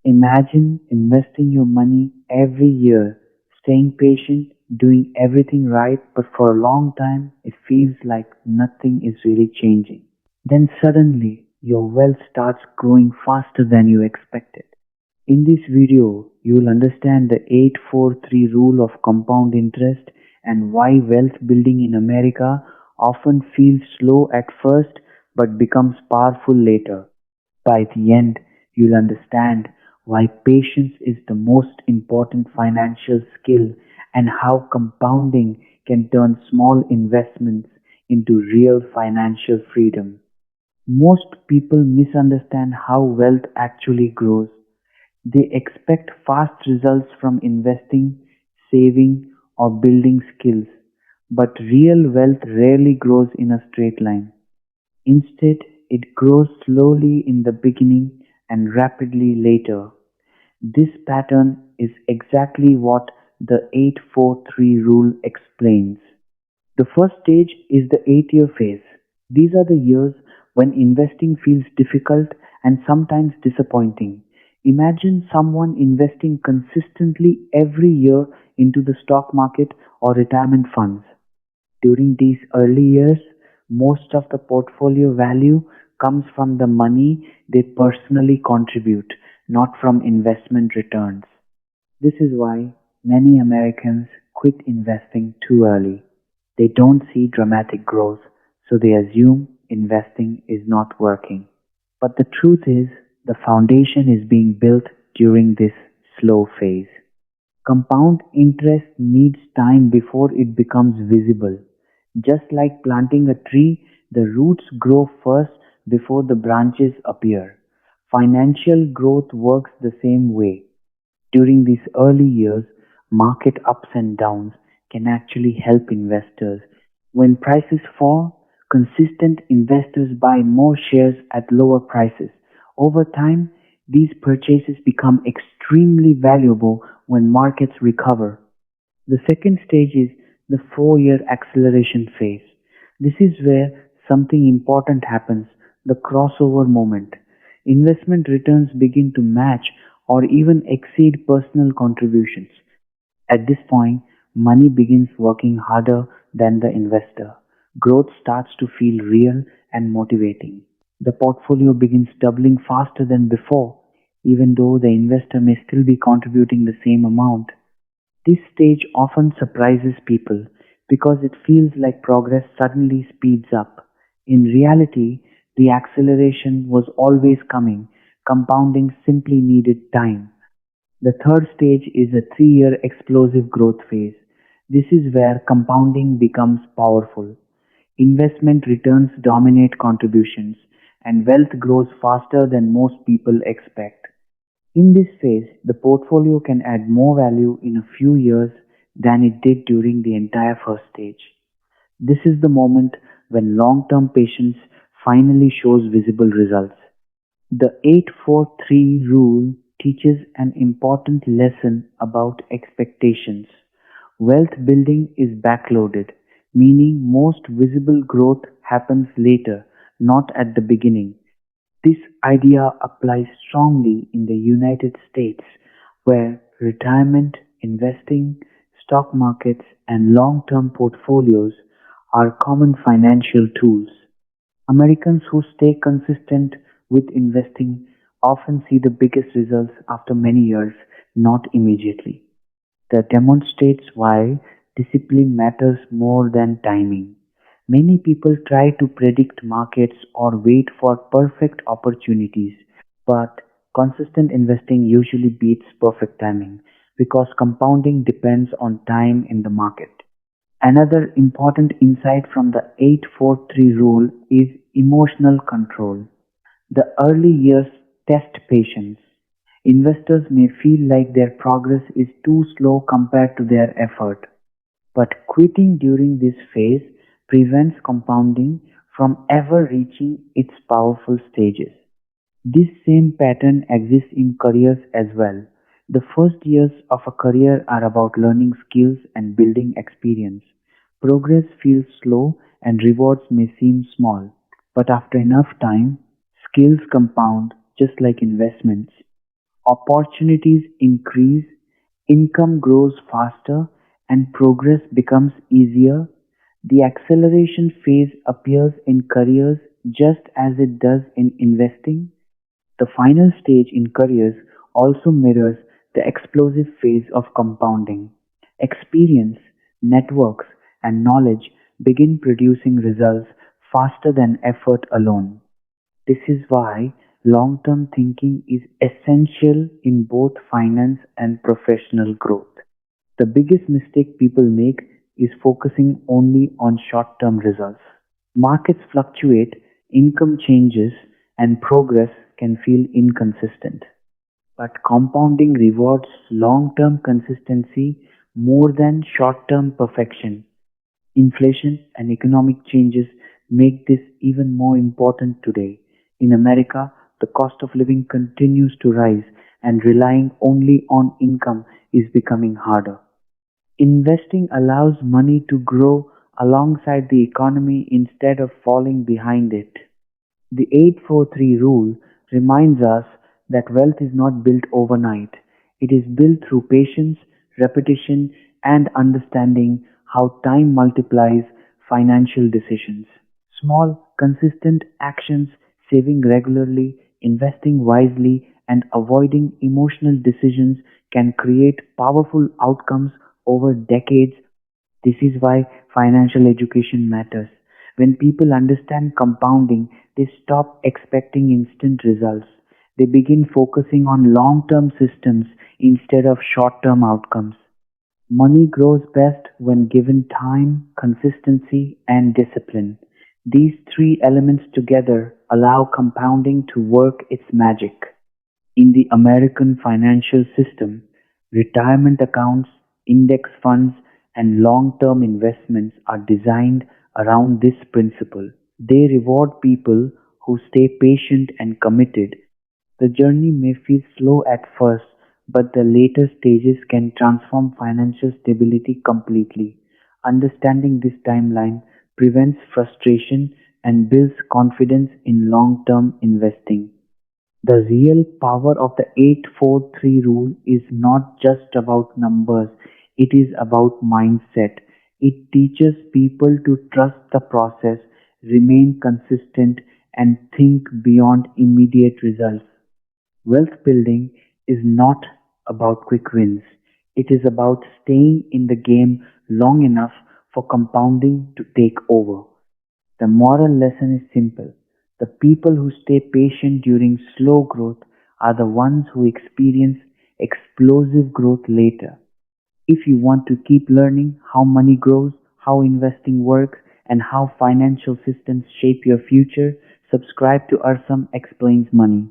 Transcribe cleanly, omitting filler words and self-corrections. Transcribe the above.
Imagine investing your money every year, staying patient, doing everything right, but for a long time it feels like nothing is really changing. Then suddenly your wealth starts growing faster than you expected. In this video, you will understand the 843 rule of compound interest and why wealth building in America often feels slow at first but becomes powerful later. By the end, you'll understand why patience is the most important financial skill and how compounding can turn small investments into real financial freedom. Most people misunderstand how wealth actually grows. They expect fast results from investing, saving, or building skills, but real wealth rarely grows in a straight line. Instead, it grows slowly in the beginning and rapidly later. This pattern is exactly what the 843 rule explains. The first stage is the 8-year phase. These are the years when investing feels difficult and sometimes disappointing. Imagine someone investing consistently every year into the stock market or retirement funds. During these early years, most of the portfolio value comes from the money they personally contribute, not from investment returns. This is why many Americans quit investing too early. They don't see dramatic growth, so they assume investing is not working. But the truth is, the foundation is being built during this slow phase. Compound interest needs time before it becomes visible. Just like planting a tree, the roots grow first before the branches appear. Financial growth works the same way. During these early years, market ups and downs can actually help investors. When prices fall, consistent investors buy more shares at lower prices. Over time, these purchases become extremely valuable when markets recover. The second stage is the 4-year acceleration phase. This is where something important happens, the crossover moment. Investment returns begin to match or even exceed personal contributions. At this point, money begins working harder than the investor. Growth starts to feel real and motivating. The portfolio begins doubling faster than before, even though the investor may still be contributing the same amount. This stage often surprises people because it feels like progress suddenly speeds up. In reality, the acceleration was always coming. Compounding simply needed time. The third stage is a 3-year explosive growth phase. This is where compounding becomes powerful. Investment returns dominate contributions, and wealth grows faster than most people expect. In this phase, the portfolio can add more value in a few years than it did during the entire first stage. This is the moment when long term patience finally shows visible results. The 843 rule teaches an important lesson about expectations. Wealth building is backloaded, meaning most visible growth happens later, not at the beginning. This idea applies strongly in the United States, where retirement, investing, stock markets, and long term portfolios are common financial tools. Americans who stay consistent with investing often see the biggest results after many years, not immediately. That demonstrates why discipline matters more than timing. Many people try to predict markets or wait for perfect opportunities, but consistent investing usually beats perfect timing because compounding depends on time in the market. Another important insight from the 843 rule is emotional control. The early years test patience. Investors may feel like their progress is too slow compared to their effort, but quitting during this phase prevents compounding from ever reaching its powerful stages. This same pattern exists in careers as well. The first years of a career are about learning skills and building experience. Progress feels slow and rewards may seem small, but after enough time, skills compound just like investments. Opportunities increase, income grows faster, and progress becomes easier. The acceleration phase appears in careers just as it does in investing. The final stage in careers also mirrors the explosive phase of compounding. Experience, networks, and knowledge begin producing results faster than effort alone. This is why long-term thinking is essential in both finance and professional growth. The biggest mistake people make is focusing only on short-term results. Markets fluctuate, income changes, and progress can feel inconsistent. But compounding rewards long-term consistency more than short-term perfection. Inflation and economic changes make this even more important today. In America, the cost of living continues to rise, and relying only on income is becoming harder. Investing allows money to grow alongside the economy instead of falling behind it. The 843 rule reminds us that wealth is not built overnight. It is built through patience, repetition, and understanding how time multiplies financial decisions. Small, consistent actions, saving regularly, investing wisely, and avoiding emotional decisions can create powerful outcomes over decades. This is why financial education matters. When people understand compounding, they stop expecting instant results. They begin focusing on long term systems instead of short term outcomes. Money grows best when given time, consistency, and discipline. These three elements together allow compounding to work its magic. In the American financial system, retirement accounts, index funds, and long term investments are designed around this principle. They reward people who stay patient and committed. The journey may feel slow at first, but the later stages can transform financial stability completely. Understanding this timeline prevents frustration and builds confidence in long term investing. The real power of the 843 rule is not just about numbers, it is about mindset. It teaches people to trust the process, remain consistent, and think beyond immediate results. Wealth building is not about quick wins. It is about staying in the game long enough for compounding to take over. The moral lesson is simple. The people who stay patient during slow growth are the ones who experience explosive growth later. If you want to keep learning how money grows, how investing works, and how financial systems shape your future, subscribe to Arsam Explains Money.